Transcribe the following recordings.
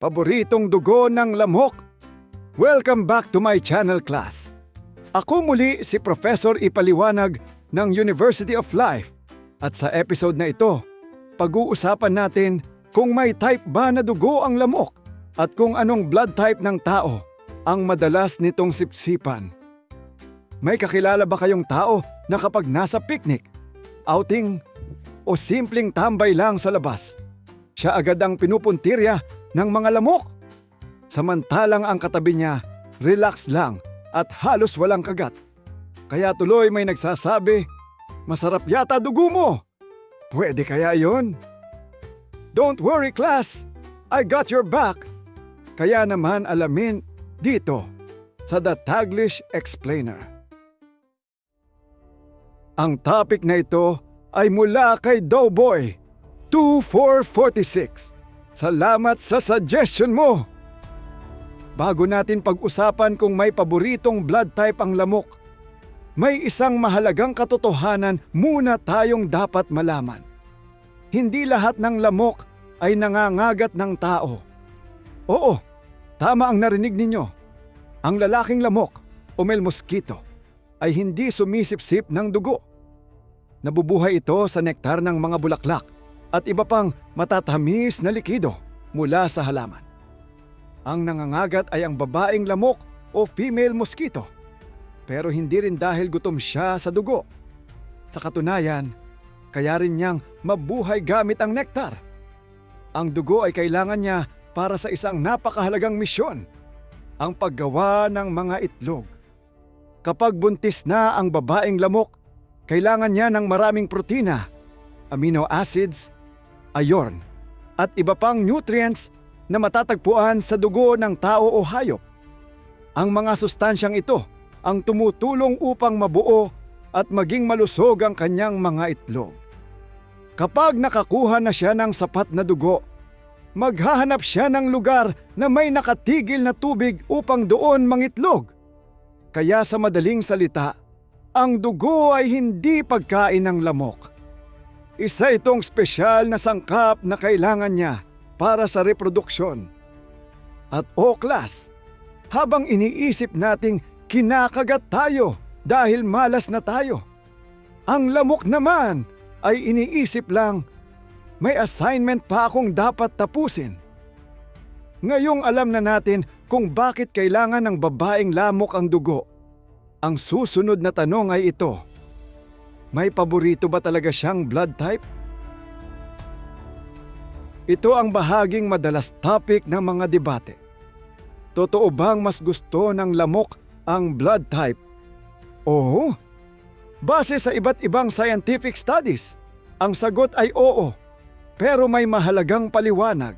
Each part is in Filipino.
paboritong dugo ng lamok. Welcome back to my channel, class. Ako muli si Professor Ipaliwanag ng University of Life at sa episode na ito, pag-uusapan natin kung may type ba na dugo ang lamok at kung anong blood type ng tao ang madalas nitong sipsipan. May kakilala ba kayong tao na kapag nasa picnic, outing o simpleng tambay lang sa labas, siya agad ang pinupuntirya ng mga lamok? Samantalang ang katabi niya, relax lang at halos walang kagat. Kaya tuloy may nagsasabi, masarap yata dugo mo. Pwede kaya yon? Don't worry, class, I got your back. Kaya naman alamin dito sa The Taglish Explainer. Ang topic na ito ay mula kay Doughboy 2446. Salamat sa suggestion mo! Bago natin pag-usapan kung may paboritong blood type ang lamok, may isang mahalagang katotohanan muna tayong dapat malaman. Hindi lahat ng lamok ay nangangagat ng tao. Oo, tama ang narinig ninyo. Ang lalaking lamok o male mosquito ay hindi sumisipsip ng dugo. Nabubuhay ito sa nektar ng mga bulaklak at iba pang matatamis na likido mula sa halaman. Ang nangangagat ay ang babaeng lamok o female mosquito, pero hindi rin dahil gutom siya sa dugo. Sa katunayan, kaya rin niyang mabuhay gamit ang nektar. Ang dugo ay kailangan niya para sa isang napakahalagang misyon, ang paggawa ng mga itlog. Kapag buntis na ang babaeng lamok, kailangan niya ng maraming protina, amino acids, iron, at iba pang nutrients na matatagpuan sa dugo ng tao o hayop. Ang mga sustansyang ito ang tumutulong upang mabuo at maging malusog ang kanyang mga itlog. Kapag nakakuha na siya ng sapat na dugo, maghahanap siya ng lugar na may nakatigil na tubig upang doon mangitlog. Kaya sa madaling salita, ang dugo ay hindi pagkain ng lamok. Isa itong espesyal na sangkap na kailangan niya para sa reproduksyon. At class, habang iniisip nating kinakagat tayo dahil malas na tayo, ang lamok naman ay iniisip lang, may assignment pa akong dapat tapusin. Ngayong alam na natin kung bakit kailangan ng babaeng lamok ang dugo, ang susunod na tanong ay ito. May paborito ba talaga siyang blood type? Ito ang bahaging madalas topic ng mga debate. Totoo bang mas gusto ng lamok ang blood type? Oo. Base sa iba't ibang scientific studies, ang sagot ay oo. Pero may mahalagang paliwanag.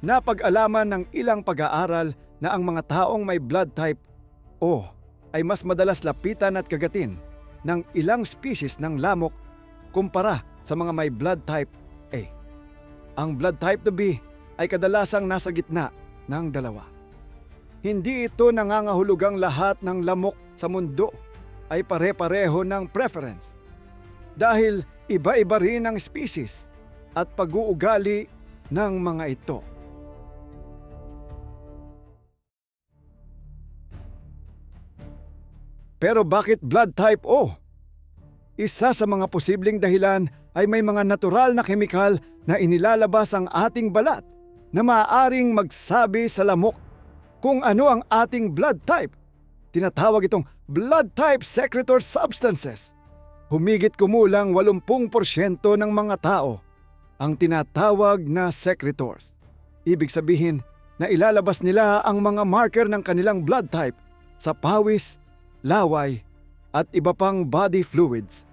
Napag-alaman ng ilang pag-aaral na ang mga taong may blood type O ay mas madalas lapitan at kagatin ng ilang species ng lamok kumpara sa mga may blood type A. Ang blood type na B ay kadalasang nasa gitna ng dalawa. Hindi ito nangangahulugang lahat ng lamok sa mundo ay pare-pareho ng preference. Dahil iba-iba rin ang species at pag-uugali ng mga ito. Pero bakit blood type O? Isa sa mga posibleng dahilan ay may mga natural na kemikal na inilalabas ang ating balat na maaaring magsabi sa lamok kung ano ang ating blood type. Tinatawag itong blood type secretor substances. Humigit kumulang 80% ng mga tao ang tinatawag na secretors. Ibig sabihin na ilalabas nila ang mga marker ng kanilang blood type sa pawis, laway, at iba pang body fluids.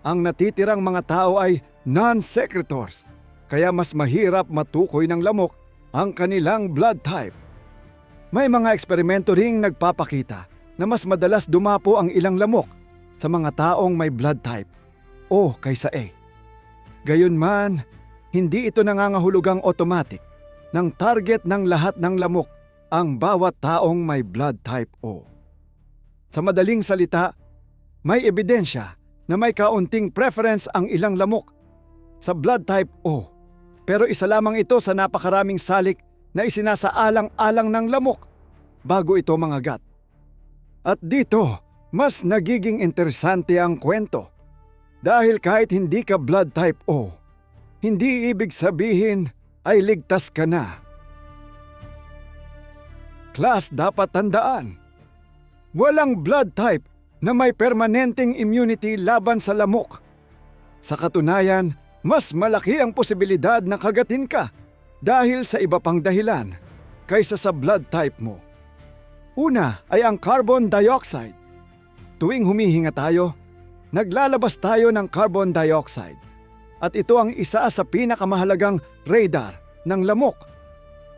Ang natitirang mga tao ay non-secretors, kaya mas mahirap matukoy ng lamok ang kanilang blood type. May mga eksperimento ring nagpapakita na mas madalas dumapo ang ilang lamok sa mga taong may blood type O kaysa A. Gayunman, hindi ito nangangahulugang automatic ng target ng lahat ng lamok ang bawat taong may blood type O. Sa madaling salita, may ebidensya na may kaunting preference ang ilang lamok sa blood type O, pero isa lamang ito sa napakaraming salik na isinasaalang-alang ng lamok bago ito mangagat. At dito, mas nagiging interesante ang kwento. Dahil kahit hindi ka blood type O, hindi ibig sabihin ay ligtas ka na. Class, dapat tandaan, walang blood type na may permanenteng immunity laban sa lamok. Sa katunayan, mas malaki ang posibilidad na kagatin ka dahil sa iba pang dahilan kaysa sa blood type mo. Una ay ang carbon dioxide. Tuwing humihinga tayo, naglalabas tayo ng carbon dioxide. At ito ang isa sa pinakamahalagang radar ng lamok.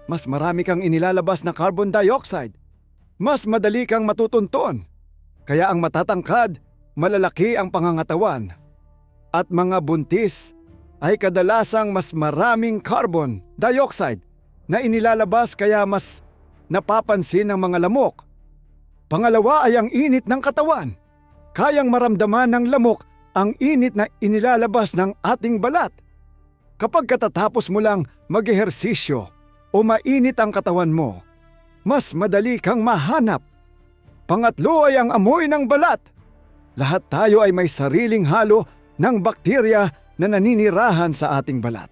Mas marami kang inilalabas na carbon dioxide, mas madali kang matutunton. Kaya ang matatangkad, malalaki ang pangangatawan. At mga buntis ay kadalasang mas maraming carbon dioxide na inilalabas kaya mas napapansin ng mga lamok. Pangalawa ay ang init ng katawan. Kayang maramdaman ng lamok ang init na inilalabas ng ating balat. Kapag katatapos mo lang mag-ehersisyo o mainit ang katawan mo, mas madali kang mahanap. Pangatlo ay ang amoy ng balat. Lahat tayo ay may sariling halo ng bakterya na naninirahan sa ating balat.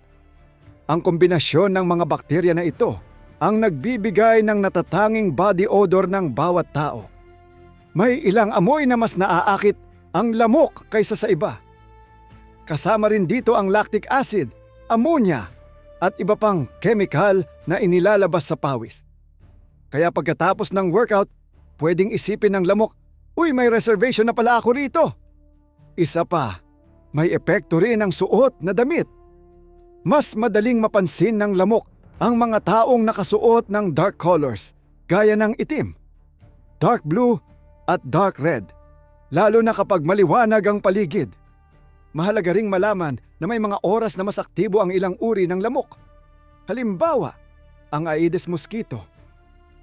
Ang kombinasyon ng mga bakterya na ito ang nagbibigay ng natatanging body odor ng bawat tao. May ilang amoy na mas naaakit ang lamok kaysa sa iba. Kasama rin dito ang lactic acid, ammonia, at iba pang chemical na inilalabas sa pawis. Kaya pagkatapos ng workout, pwedeng isipin ng lamok, "Uy, may reservation na pala ako rito." Isa pa, may epekto rin ang suot na damit. Mas madaling mapansin ng lamok ang mga taong nakasuot ng dark colors, gaya ng itim, dark blue at dark red, lalo na kapag maliwanag ang paligid. Mahalaga ring malaman na may mga oras na mas aktibo ang ilang uri ng lamok. Halimbawa, ang Aedes mosquito,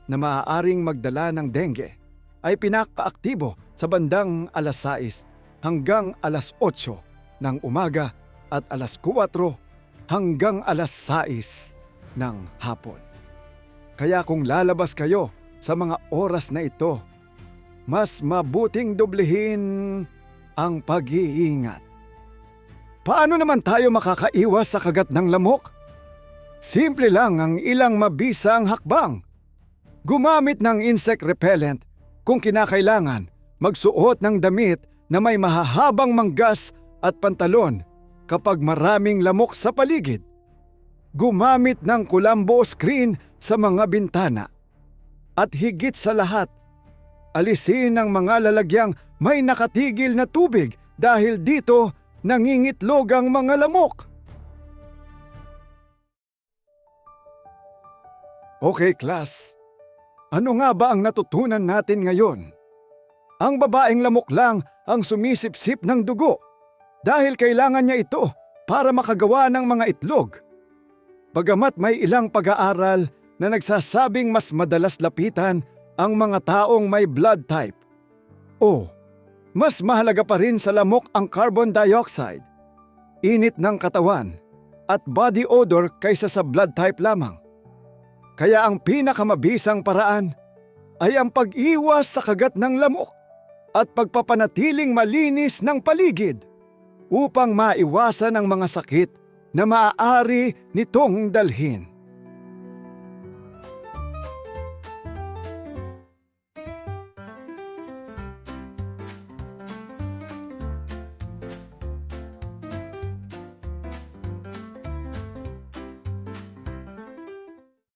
na maaaring magdala ng dengue, ay pinakaaktibo sa bandang alas 6 hanggang alas 8 ng umaga at alas 4 hanggang alas 6 ng hapon. Kaya kung lalabas kayo sa mga oras na ito, mas mabuting doblehin ang pag-iingat. Paano naman tayo makakaiwas sa kagat ng lamok? Simple lang ang ilang mabisang hakbang. Gumamit ng insect repellent kung kinakailangan, magsuot ng damit na may mahahabang manggas at pantalon kapag maraming lamok sa paligid. Gumamit ng kulambo screen sa mga bintana. At higit sa lahat, alisin ang mga lalagyang may nakatigil na tubig dahil dito nangingitlog ang mga lamok. Okay, class. Ano nga ba ang natutunan natin ngayon? Ang babaeng lamok lang ang sumisipsip ng dugo dahil kailangan niya ito para makagawa ng mga itlog. Bagamat may ilang pag-aaral na nagsasabing mas madalas lapitan ang mga taong may blood type, o mas mahalaga pa rin sa lamok ang carbon dioxide, init ng katawan, at body odor kaysa sa blood type lamang. Kaya ang pinakamabisang paraan ay ang pag-iwas sa kagat ng lamok at pagpapanatiling malinis ng paligid upang maiwasan ang mga sakit na maaari nitong dalhin.